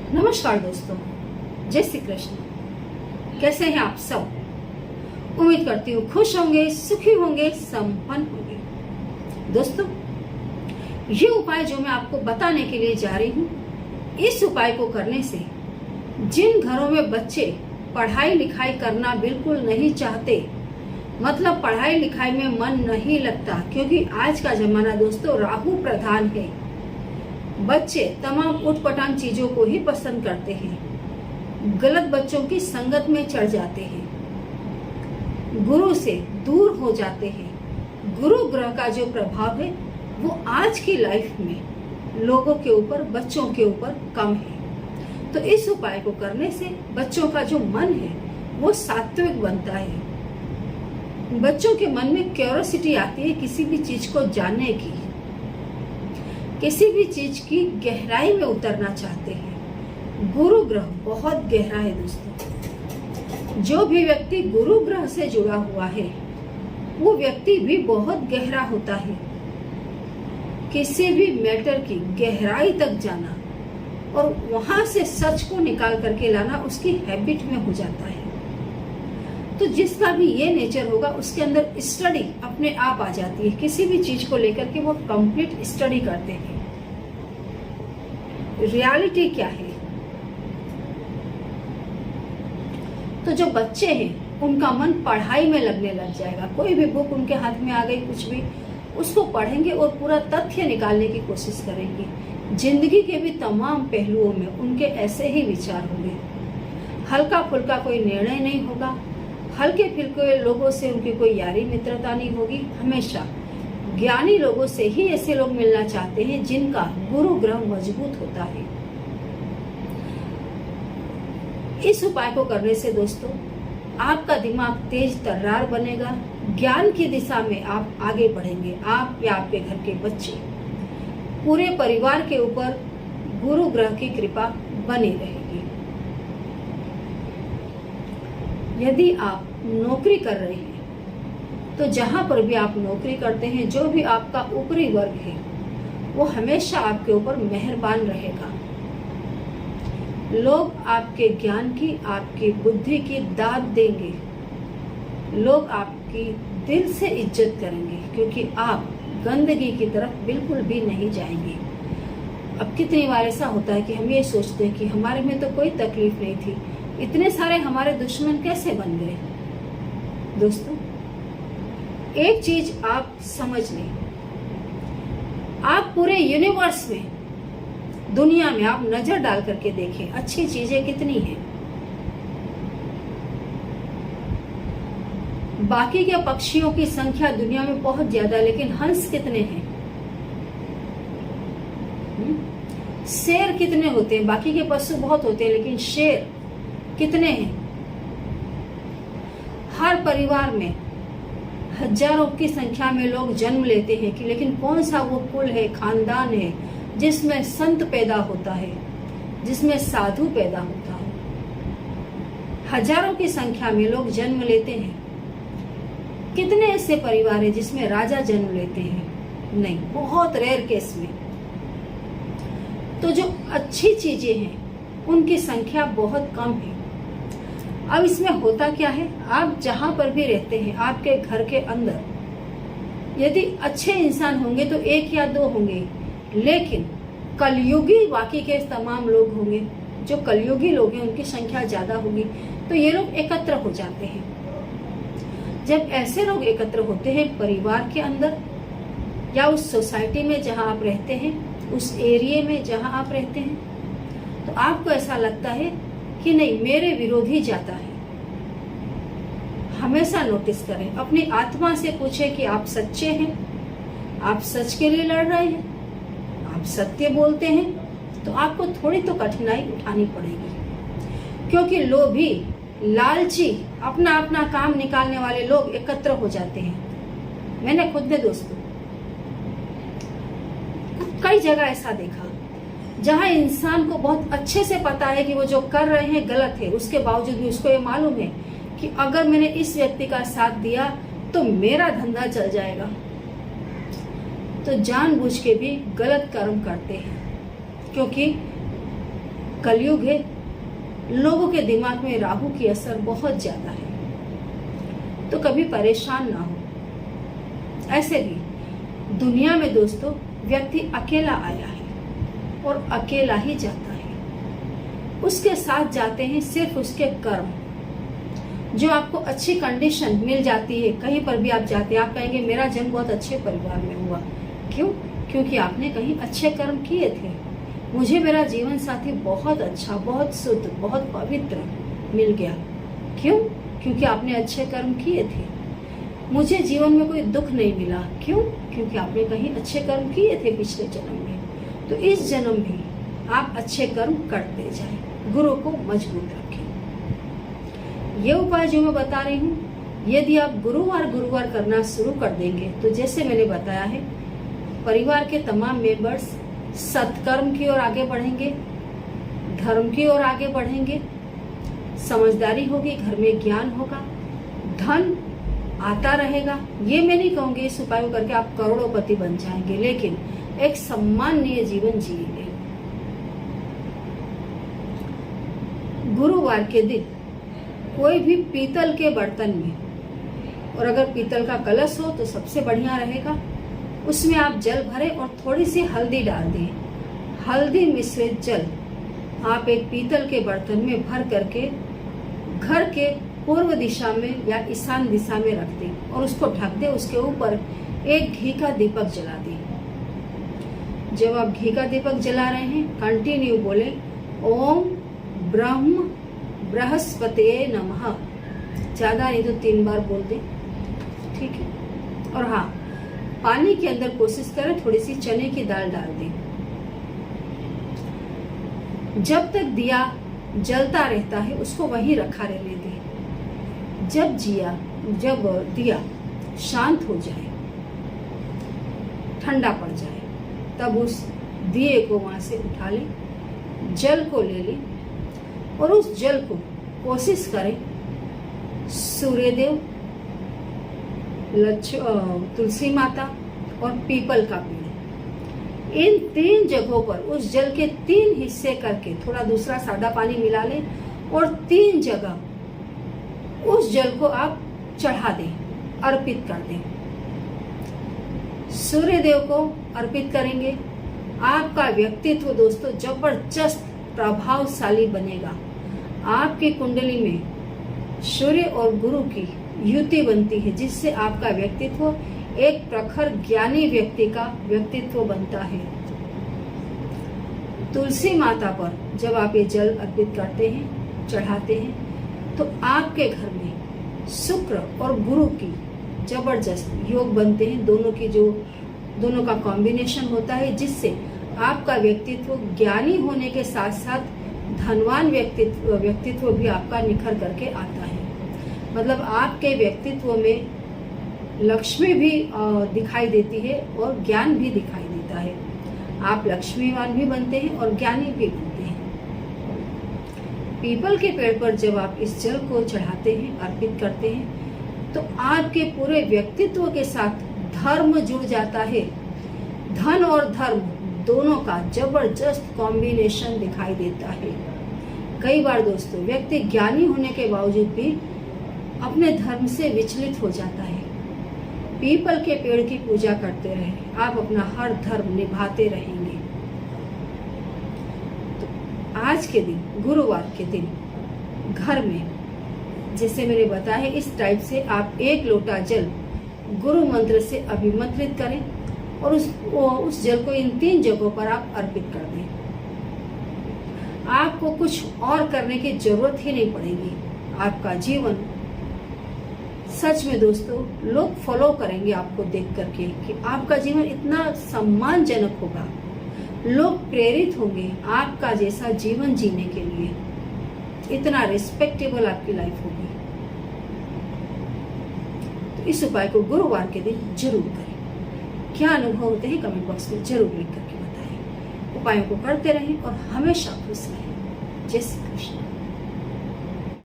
नमस्कार दोस्तों, जय श्री कृष्ण। कैसे हैं आप सब? उम्मीद करती हूँ खुश होंगे, सुखी होंगे, संपन्न होंगे। दोस्तों, ये उपाय जो मैं आपको बताने के लिए जा रही हूँ, इस उपाय को करने से जिन घरों में बच्चे पढ़ाई लिखाई करना बिल्कुल नहीं चाहते, मतलब पढ़ाई लिखाई में मन नहीं लगता, क्योंकि आज का जमाना दोस्तों राहु प्रधान है। बच्चे तमाम उटपटांग चीजों को ही पसंद करते हैं, गलत बच्चों की संगत में चढ़ जाते हैं, गुरु से दूर हो जाते हैं। गुरु ग्रह का जो प्रभाव है वो आज की लाइफ में लोगों के ऊपर, बच्चों के ऊपर कम है। तो इस उपाय को करने से बच्चों का जो मन है वो सात्विक बनता है। बच्चों के मन में क्यूरियोसिटी आती है किसी भी चीज को जानने की, किसी भी चीज की गहराई में उतरना चाहते हैं। गुरु ग्रह बहुत गहरा है दोस्तों। जो भी व्यक्ति गुरु ग्रह से जुड़ा हुआ है वो व्यक्ति भी बहुत गहरा होता है। किसी भी मैटर की गहराई तक जाना और वहां से सच को निकाल करके लाना उसकी हैबिट में हो जाता है। तो जिसका भी ये नेचर होगा उसके अंदर स्टडी अपने आप आ जाती है। किसी भी चीज को लेकर के वो कंप्लीट स्टडी करते हैं। रियलिटी क्या है? तो जो बच्चे हैं उनका मन पढ़ाई में लगने लग जाएगा। कोई भी बुक उनके हाथ में आ गई, कुछ भी, उसको पढ़ेंगे और पूरा तथ्य निकालने की कोशिश करेंगे। जिंदगी के भी तमाम पहलुओं में उनके ऐसे ही विचार होंगे। हल्का फुल्का कोई निर्णय नहीं होगा। हल्के फुल्के लोगों से उनकी कोई यारी मित्रता नहीं होगी। हमेशा ज्ञानी लोगों से ही ऐसे लोग मिलना चाहते हैं जिनका गुरु ग्रह मजबूत होता है। इस उपाय को करने से दोस्तों आपका दिमाग तेज तर्रार बनेगा। ज्ञान की दिशा में आप आगे बढ़ेंगे। आप या आपके घर के बच्चे, पूरे परिवार के ऊपर गुरु ग्रह की कृपा बनी रहेगी। यदि आप नौकरी कर रहे हैं तो जहां पर भी आप नौकरी करते हैं, जो भी आपका ऊपरी वर्ग है वो हमेशा आपके ऊपर मेहरबान रहेगा। लोग आपके ज्ञान की, आपकी बुद्धि की दाद देंगे। लोग आपकी दिल से इज्जत करेंगे क्योंकि आप गंदगी की तरफ बिल्कुल भी नहीं जाएंगे। अब कितनी बार ऐसा होता है कि हम ये सोचते हैं कि हमारे में तो कोई तकलीफ नहीं थी, इतने सारे हमारे दुश्मन कैसे बन गए? दोस्तों, एक चीज आप समझ लें, आप पूरे यूनिवर्स में, दुनिया में आप नजर डाल करके देखें, अच्छी चीजें कितनी हैं। बाकी के पक्षियों की संख्या दुनिया में बहुत ज्यादा, लेकिन हंस कितने हैं? शेर कितने होते हैं? बाकी के पशु बहुत होते हैं, लेकिन शेर कितने हैं? हर परिवार में हजारों की संख्या में लोग जन्म लेते हैं कि लेकिन कौन सा वो कुल है, खानदान है जिसमें संत पैदा होता है, जिसमें साधु पैदा होता है। हजारों की संख्या में लोग जन्म लेते हैं। कितने ऐसे परिवार हैं जिसमें राजा जन्म लेते हैं? नहीं, बहुत रेयर केस में। तो जो अच्छी चीजें हैं उनकी संख्या बहुत कम है। अब इसमें होता क्या है, आप जहां पर भी रहते हैं, आपके घर के अंदर यदि अच्छे इंसान होंगे तो एक या दो होंगे, लेकिन कलयुगी बाकी के तमाम लोग होंगे। जो कलयुगी लोग हैं उनकी संख्या ज्यादा होगी, तो ये लोग एकत्र हो जाते हैं। जब ऐसे लोग एकत्र होते हैं परिवार के अंदर या उस सोसाइटी में जहां आप रहते हैं, उस एरिया में जहां आप रहते हैं, तो आपको ऐसा लगता है कि नहीं, मेरे विरोधी ज्यादा है। हमेशा नोटिस करें, अपनी आत्मा से पूछें कि आप सच्चे हैं, आप सच के लिए लड़ रहे हैं, आप सत्य बोलते हैं, तो आपको थोड़ी तो कठिनाई उठानी पड़ेगी। क्योंकि लोभी, लालची, अपना अपना काम निकालने वाले लोग एकत्र हो जाते हैं। मैंने खुद ने दोस्तों कई जगह ऐसा देखा जहां इंसान को बहुत अच्छे से पता है कि वो जो कर रहे हैं गलत है, उसके बावजूद भी उसको ये मालूम है कि अगर मैंने इस व्यक्ति का साथ दिया तो मेरा धंधा चल जाएगा, तो जानबूझ के भी गलत कर्म करते हैं। क्योंकि कलयुग है, लोगों के दिमाग में राहु की असर बहुत ज्यादा है, तो कभी परेशान ना हो। ऐसे भी दुनिया में दोस्तों व्यक्ति अकेला आया है और अकेला ही जाता है। उसके साथ जाते हैं सिर्फ उसके कर्म। जो आपको अच्छी कंडीशन मिल जाती है, कहीं पर भी आप जाते हैं, आप कहेंगे मेरा जन्म बहुत अच्छे परिवार में हुआ। क्यों? क्योंकि आपने कहीं अच्छे कर्म किए थे। मुझे मेरा जीवन साथी बहुत अच्छा, बहुत शुद्ध, बहुत पवित्र मिल गया। क्यों? क्योंकि आपने अच्छे कर्म किए थे। मुझे जीवन में कोई दुख नहीं मिला। क्यों? क्योंकि आपने कहीं अच्छे कर्म किए थे पिछले जन्म में। तो इस जन्म भी आप अच्छे कर्म करते जाएं, गुरु को मजबूत रखें। ये उपाय जो मैं बता रही हूँ, यदि आप गुरुवार करना शुरू कर देंगे तो जैसे मैंने बताया है, परिवार के तमाम मेंबर्स सत्कर्म की ओर आगे बढ़ेंगे, धर्म की ओर आगे बढ़ेंगे, समझदारी होगी, घर में ज्ञान होगा, धन आता रहेगा। ये मैं नहीं कहूंगी इस उपाय को करके आप करोड़ोंपति बन जाएंगे, लेकिन एक सम्माननीय जीवन जिएंगे। गुरुवार के दिन कोई भी पीतल के बर्तन में, और अगर पीतल का कलश हो तो सबसे बढ़िया रहेगा, उसमें आप जल भरें और थोड़ी सी हल्दी डाल दें। हल्दी मिश्रित जल आप एक पीतल के बर्तन में भर करके घर के पूर्व दिशा में या ईशान दिशा में रख दें और उसको ढक दें। उसके ऊपर एक घी का दीपक जला दें। जब आप घी का दीपक जला रहे हैं, कंटिन्यू बोले ओम ब्रह्म बृहस्पते नमः। ज्यादा नहीं तो 3 बार बोल दें, ठीक है। और हाँ, पानी के अंदर कोशिश करें थोड़ी सी चने की दाल डाल दें। जब तक दिया जलता रहता है उसको वहीं रखा रहने दें। जब दिया शांत हो जाए, ठंडा पड़ जाए, तब उस दिए को वहां से उठा लें, जल को ले लें और उस जल को कोशिश करें सूर्यदेव, तुलसी माता और पीपल का पेड़, इन 3 जगहों पर उस जल के 3 हिस्से करके थोड़ा दूसरा सादा पानी मिला लें और 3 जगह उस जल को आप चढ़ा दें, अर्पित कर दें। सूर्यदेव को अर्पित करेंगे, आपका व्यक्तित्व दोस्तों जबरदस्त प्रभावशाली बनेगा। आपकी कुंडली में सूर्य और गुरु की युति बनती है, जिससे आपका व्यक्तित्व एक प्रखर ज्ञानी व्यक्ति का व्यक्तित्व बनता है। तुलसी माता पर जब आप ये जल अर्पित करते हैं, चढ़ाते हैं, तो आपके घर में शुक्र और गुरु की जबरदस्त योग बनते हैं। दोनों का कॉम्बिनेशन होता है, जिससे आपका व्यक्तित्व ज्ञानी होने के साथ साथ धनवान व्यक्तित्व भी आपका निखर करके आता है। मतलब आपके व्यक्तित्व में लक्ष्मी भी दिखाई देती है और ज्ञान भी दिखाई देता है। आप लक्ष्मीवान भी बनते हैं और ज्ञानी भी बनते हैं। पीपल के पेड़ पर जब आप इस जल को चढ़ाते हैं, अर्पित करते हैं, तो आपके पूरे व्यक्तित्व के साथ धर्म जुड़ जाता है। धन और धर्म दोनों का जबरदस्त कॉम्बिनेशन दिखाई देता है। कई बार दोस्तों व्यक्ति ज्ञानी होने के बावजूद भी अपने धर्म से विचलित हो जाता है। पीपल के पेड़ की पूजा करते रहे, आप अपना हर धर्म निभाते रहेंगे। तो आज के दिन, गुरुवार के दिन, घर में जैसे मैंने बताया है, इस टाइप से आप 1 लोटा जल गुरु मंत्र से अभिमंत्रित करें और उस जल को इन 3 जगहों पर आप अर्पित कर दें। आपको कुछ और करने की जरूरत ही नहीं पड़ेगी। आपका जीवन सच में दोस्तों लोग फॉलो करेंगे आपको देख करके कि आपका जीवन इतना सम्मानजनक होगा। लोग प्रेरित होंगे आपका जैसा जीवन जीने के लिए। इतना रिस्पेक्टेबल आपकी लाइफ होगी। तो इस उपाय को गुरुवार के दिन जरूर करें। क्या अनुभव होते हैं कमेंट बॉक्स में जरूर लिख करके बताएं। उपायों को करते रहें और हमेशा खुश रहें। जय श्री कृष्ण।